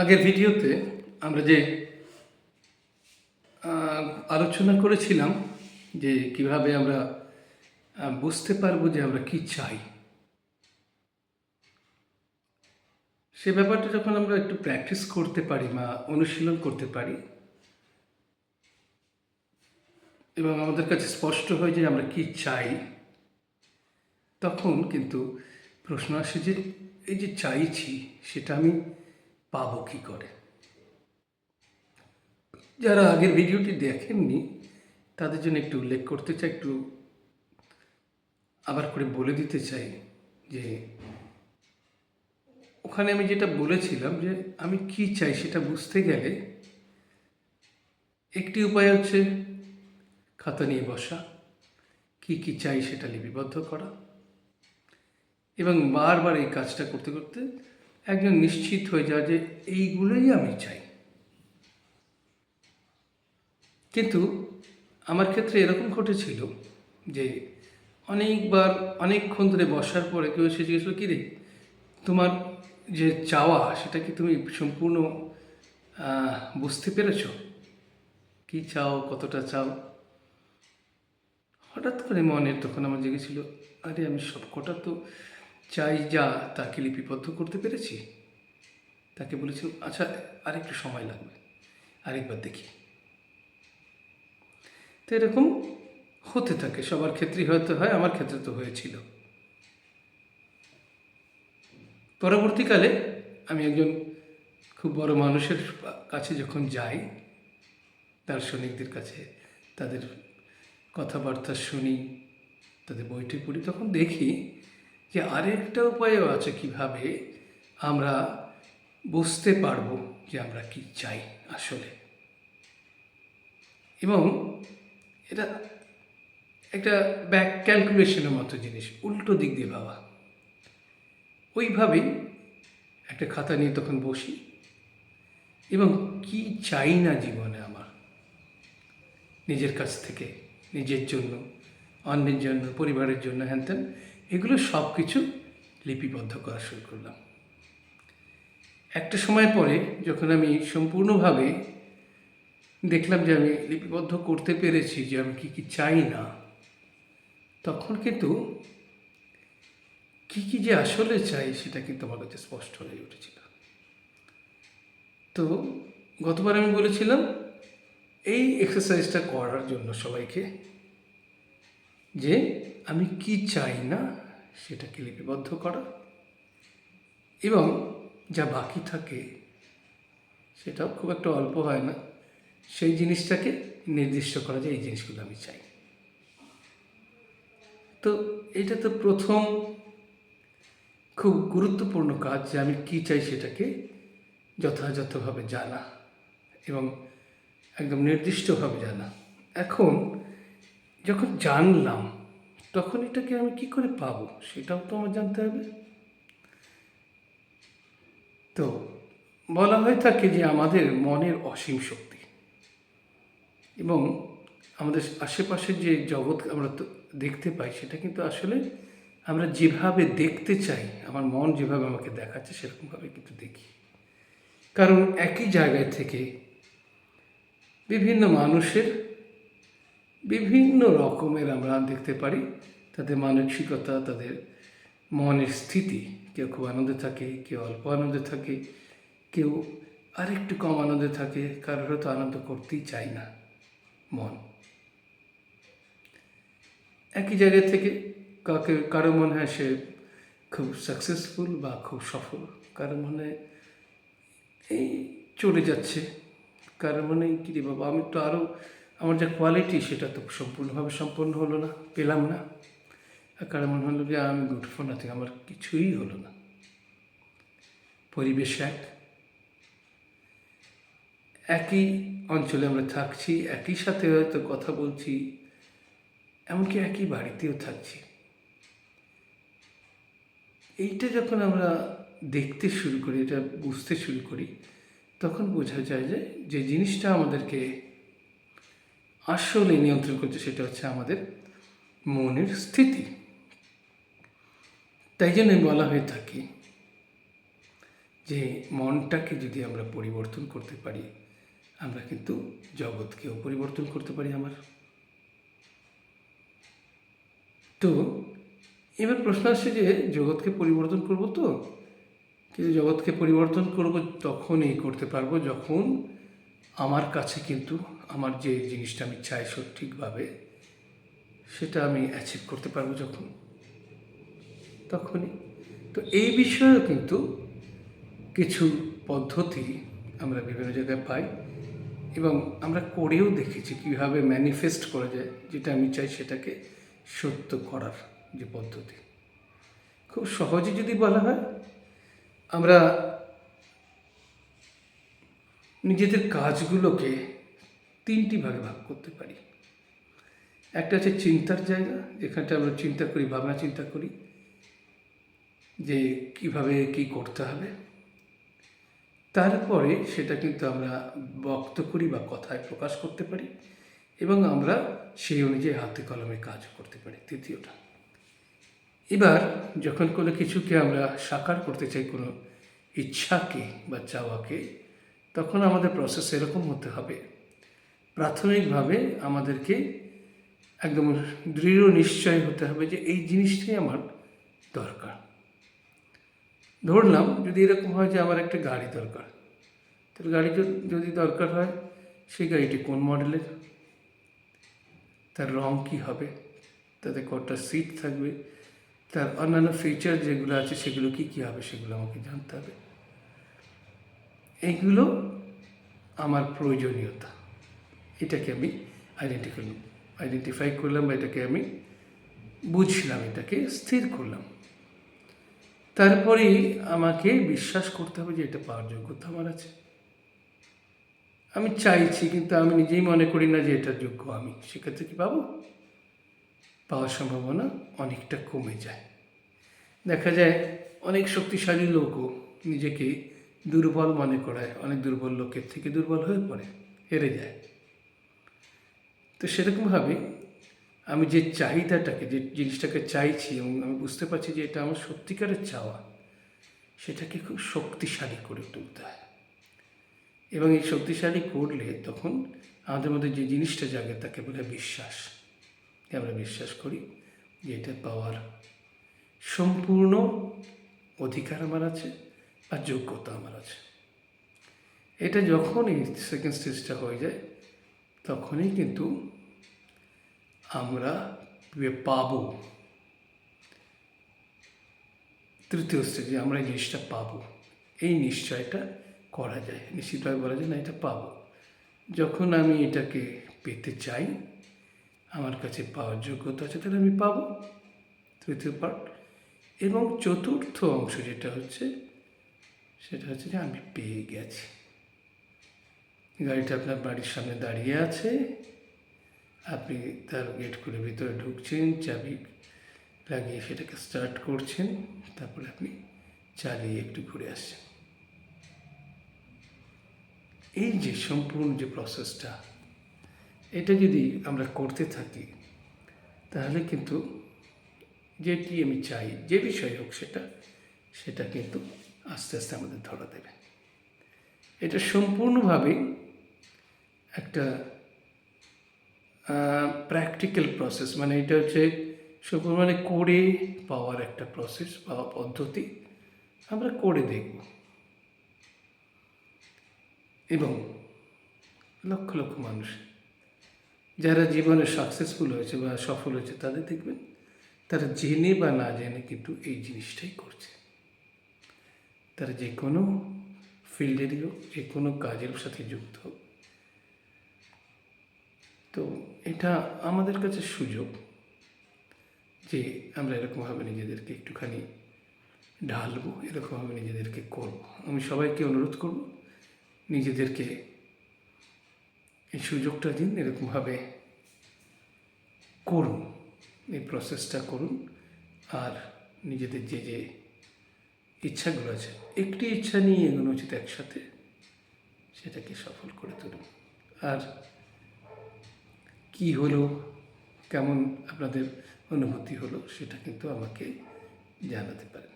আগের ভিডিওতে আমরা যে আলোচনা করেছিলাম যে কিভাবে আমরা বুঝতে পারবো যে আমরা কি চাই, সে ব্যাপারটা যখন আমরা একটু প্র্যাকটিস করতে পারি বা অনুশীলন করতে পারি এবং আমাদের কাছে স্পষ্ট হয় যে আমরা কি চাই, তখন কিন্তু প্রশ্ন আসে যে এই যে চাইছি সেটা আমি পাবো কী করে। যারা আগের ভিডিওটি দেখেননি তাদের জন্য একটু উল্লেখ করতে চাই, একটু আবার করে বলে দিতে চাই যে ওখানে আমি যেটা বলেছিলাম যে আমি কি চাই সেটা বুঝতে গেলে একটি উপায় হচ্ছে খাতা নিয়ে বসা, কি কি চাই সেটা লিপিবদ্ধ করা এবং বারবার এই কাজটা করতে করতে একজন নিশ্চিত হয়ে যাওয়া যে এইগুলোই আমি চাই। কিন্তু আমার ক্ষেত্রে এরকম ঘটেছিল যে অনেকবার অনেকক্ষণ ধরে বসার পরে কেউ এসে জিজ্ঞেস করলো, কী রে তোমার যে চাওয়া সেটা কি তুমি সম্পূর্ণ বুঝতে পেরেছো? কী চাও, কতটা চাও? হঠাৎ করে মনে তখন আমার জেগেছিল, আরে আমি সবকটা তো চাই যা তাকে লিপিবদ্ধ করতে পেরেছি। তাকে বলেছি আচ্ছা আরেকটু সময় লাগবে, আরেকবার দেখি। তো এরকম হতে থাকে, সবার ক্ষেত্রেই হয়তো হয়, আমার ক্ষেত্রে তো হয়েছিল। পরবর্তীকালে আমি একজন খুব বড় মানুষের কাছে যখন যাই, দার্শনিকদের কাছে তাদের কথাবার্তা শুনি, তাদের বইটি পড়ি, তখন দেখি যে আরেকটা উপায়ও আছে কিভাবে আমরা বুঝতে পারবো যে আমরা কি চাই আসলে। এবং এটা একটা ব্যাক ক্যালকুলেশনের মতো জিনিস, উল্টো দিক দিয়ে ভাবা। ওইভাবেই একটা খাতা নিয়ে তখন বসি এবং কি চাই না জীবনে আমার, নিজের কাছ থেকে, নিজের জন্য, অন্যের জন্য, পরিবারের জন্য, হ্যানত্যান, এগুলো সব কিছু লিপিবদ্ধ করা শুরু করলাম। একটা সময় পরে যখন আমি সম্পূর্ণভাবে দেখলাম যে আমি লিপিবদ্ধ করতে পেরেছি যে আমি কী কী চাই না, তখন কিন্তু কী কী যে আসলে চাই সেটা কিন্তু আমার কাছে স্পষ্ট হয়ে উঠেছিল। তো গতবার আমি বলেছিলাম এই এক্সারসাইজটা করার জন্য সবাইকে, যে আমি কি চাই না সেটাকে লিপিবদ্ধ করা এবং যা বাকি থাকে সেটাও খুব একটা অল্প হয় না, সেই জিনিসটাকে নির্দিষ্ট করা যায় এই জিনিসগুলো আমি চাই। তো এটা তো প্রথম খুব গুরুত্বপূর্ণ কাজ যে আমি কী চাই সেটাকে যথাযথভাবে জানা এবং একদম নির্দিষ্টভাবে জানা। এখন যখন জানলাম তখন এটাকে আমি কি করে পাবো সেটাও তো আমার জানতে হবে। তো বলা হয়ে থাকে যে আমাদের মনের অসীম শক্তি এবং আমাদের আশেপাশের যে জগৎ আমরা দেখতে পাই সেটা কিন্তু আসলে আমরা যেভাবে দেখতে চাই, আমার মন যেভাবে আমাকে দেখাচ্ছে সেরকমভাবে কিন্তু দেখি। কারণ একই জায়গায় থেকে বিভিন্ন মানুষের বিভিন্ন রকমের আমরা দেখতে পারি তাদের মানসিকতা, তাদের মনের স্থিতি। কেউ খুব আনন্দে থাকে, কেউ অল্প আনন্দে থাকে, কেউ আরেকটু কম আনন্দে থাকে, কারোর হয়তো আনন্দ করতেই চায় না মন। একই জায়গা থেকে কারো মনে হয় সে খুব সাকসেসফুল বা খুব সফল, কারো মনে এই চলে যাচ্ছে, কারো মনে কী রে বাবা আমি তো আরও আমার যা কোয়ালিটি সেটা তো সম্পূর্ণভাবে সম্পন্ন হলো না, পেলাম না। আর কারো মনে হলো যে আমি গুড ফর নাথিং, আমার কিছুই হলো না। পরিবেশ একই অঞ্চলে আমরা থাকছি, একই সাথে হয়তো কথা বলছি, এমনকি একই বাড়িতেও থাকছি। এইটা যখন আমরা দেখতে শুরু করি, এটা বুঝতে শুরু করি, তখন বোঝা যায় যে যে জিনিসটা আমাদেরকে আসলে নিয়ন্ত্রণ করছে সেটা হচ্ছে আমাদের মনের স্থিতি। তাই জন্য বলা হয়ে থাকে যে মনটাকে যদি আমরা পরিবর্তন করতে পারি, আমরা কিন্তু জগৎকেও পরিবর্তন করতে পারি আমার। তো এবার প্রশ্ন আসছে যে জগৎকে পরিবর্তন করব, তো কিন্তু জগৎকে পরিবর্তন করব তখনই করতে পারবো যখন আমার কাছে কিন্তু আমার যে জিনিসটা আমি চাই সঠিকভাবে সেটা আমি অ্যাচিভ করতে পারবো যখন, তখনই। তো এই বিষয়েও কিন্তু কিছু পদ্ধতি আমরা বিভিন্ন জায়গায় পাই এবং আমরা করেও দেখেছি কীভাবে ম্যানিফেস্ট করা যায় যেটা আমি চাই সেটাকে সত্য করার যে পদ্ধতি। খুব সহজে যদি বলা হয়, আমরা নিজেদের কাজগুলোকে 3টি ভাগে ভাগ করতে পারি। একটা হচ্ছে চিন্তার জায়গা, যেখানটা আমরা চিন্তা করি, ভাবনা চিন্তা করি যে কিভাবে কি করতে হবে। তারপরে সেটা কিন্তু আমরা ব্যক্ত করি বা কথায় প্রকাশ করতে পারি এবং আমরা সেই অনুযায়ী হাতে কলমে কাজ করতে পারি, তৃতীয়টা। এবার যখন কোনো কিছুকে আমরা সাকার করতে চাই, কোনো ইচ্ছাকে বা চাওয়াকে, তখন আমাদের প্রসেস এরকম হতে হবে। প্রাথমিকভাবে আমাদেরকে একদম দৃঢ় নিশ্চয় হতে হবে যে এই জিনিসটাই আমার দরকার। ধরলাম যদি এরকম হয় যে আমার একটা গাড়ি দরকার, তাহলে গাড়ি যদি দরকার হয়, সেই গাড়িটি কোন মডেলের, তার রং কী হবে, তাতে কটা সিট থাকবে, তার অন্যান্য ফিচার যেগুলো আছে সেগুলো কী কী হবে সেগুলো আমাকে জানতে হবে। এইগুলো আমার প্রয়োজনীয়তা, এটাকে আমি আইডেন্টিফাই করলাম বা এটাকে আমি বুঝলাম, এটাকে স্থির করলাম। তারপরেই আমাকে বিশ্বাস করতে হবে যে এটা পাওয়ার যোগ্যতা আমার আছে। আমি চাইছি কিন্তু আমি নিজেই মনে করি না যে এটার যোগ্য আমি, সেক্ষেত্রে কি পাবো? পাওয়ার সম্ভাবনা অনেকটা কমে যায়। দেখা যায় অনেক শক্তিশালী লোকও নিজেকে দুর্বল মনে করায়, অনেক দুর্বল লোকের থেকে দুর্বল হয়ে পড়ে, হেরে যায়। তো সেরকমভাবে আমি যে চাহিদাটাকে, যে জিনিসটাকে চাইছি এবং আমি বুঝতে পারছি যে এটা আমার সত্যিকারের চাওয়া, সেটাকে খুব শক্তিশালী করে তুলতে হয়। এবং এই শক্তিশালী করলে তখন আমাদের মধ্যে যে জিনিসটা জাগে তাকে বলে বিশ্বাস। আমরা বিশ্বাস করি যে এটা পাওয়ার সম্পূর্ণ অধিকার আমার আছে আর যোগ্যতা আমার আছে। এটা যখন এই সেকেন্ড স্টেজটা হয়ে যায়, তখনই কিন্তু আমরা পাবো তৃতীয় স্টেজে, আমরা এই জিনিসটা পাবো, এই নিশ্চয়টা করা যায়, নিশ্চিতভাবে বলা যায় না এটা পাবো। যখন আমি এটাকে পেতে চাই, আমার কাছে পাওয়ার যোগ্যতা আছে, তাহলে আমি পাবো, তৃতীয় পার্ট। এবং চতুর্থ অংশ যেটা হচ্ছে, সেটা হচ্ছে যে আমি পেয়ে গেছি। গাড়িটা আপনার বাড়ির সামনে দাঁড়িয়ে আছে, আপনি তার গেট খুলে ভিতরে ঢুকছেন, চাবি লাগিয়ে সেটাকে স্টার্ট করছেন, তারপরে আপনি চালিয়ে একটু ঘুরে আসছেন। এই যে সম্পূর্ণ যে প্রসেসটা, এটা যদি আমরা করতে থাকি, তাহলে কিন্তু যেটি আমি চাই, যে বিষয় হোক সেটা কিন্তু আস্তে আস্তে আমাদের ধরা দেবে। এটা সম্পূর্ণভাবে একটা প্র্যাকটিক্যাল প্রসেস, মানে এটা হচ্ছে সম্পূর্ণ মানে করে পাওয়ার একটা প্রসেস বা পদ্ধতি। আমরা করে দেখব এবং লক্ষ লক্ষ মানুষ যারা জীবনে সাকসেসফুল হয়েছে বা সফল হয়েছে, তাদের দেখবেন তারা জেনে বা না জেনে কিন্তু এই জিনিসটাই করছে। তারা যে কোনো ফিল্ডেরই হোক, যে কোনো কাজের সাথে যুক্ত হোক। তো এটা আমাদের কাছে সুযোগ যে আমরা এরকমভাবে নিজেদেরকে একটুখানি ঢালবো, এরকমভাবে নিজেদেরকে করব। আমি সবাইকে অনুরোধ করব, নিজেদেরকে এই সুযোগটা দিন, এরকমভাবে করুন, এই প্রসেসটা করুন। আর নিজেদের যে যে ইচ্ছাগুলো আছে, একটি ইচ্ছা নিয়ে এগোনো উচিত একসাথে, সেটাকে সফল করে তুলুন। আর কি হলো, কেমন আপনাদের অনুভূতি হলো, সেটা কিন্তু আমাকে জানাতে পারেন।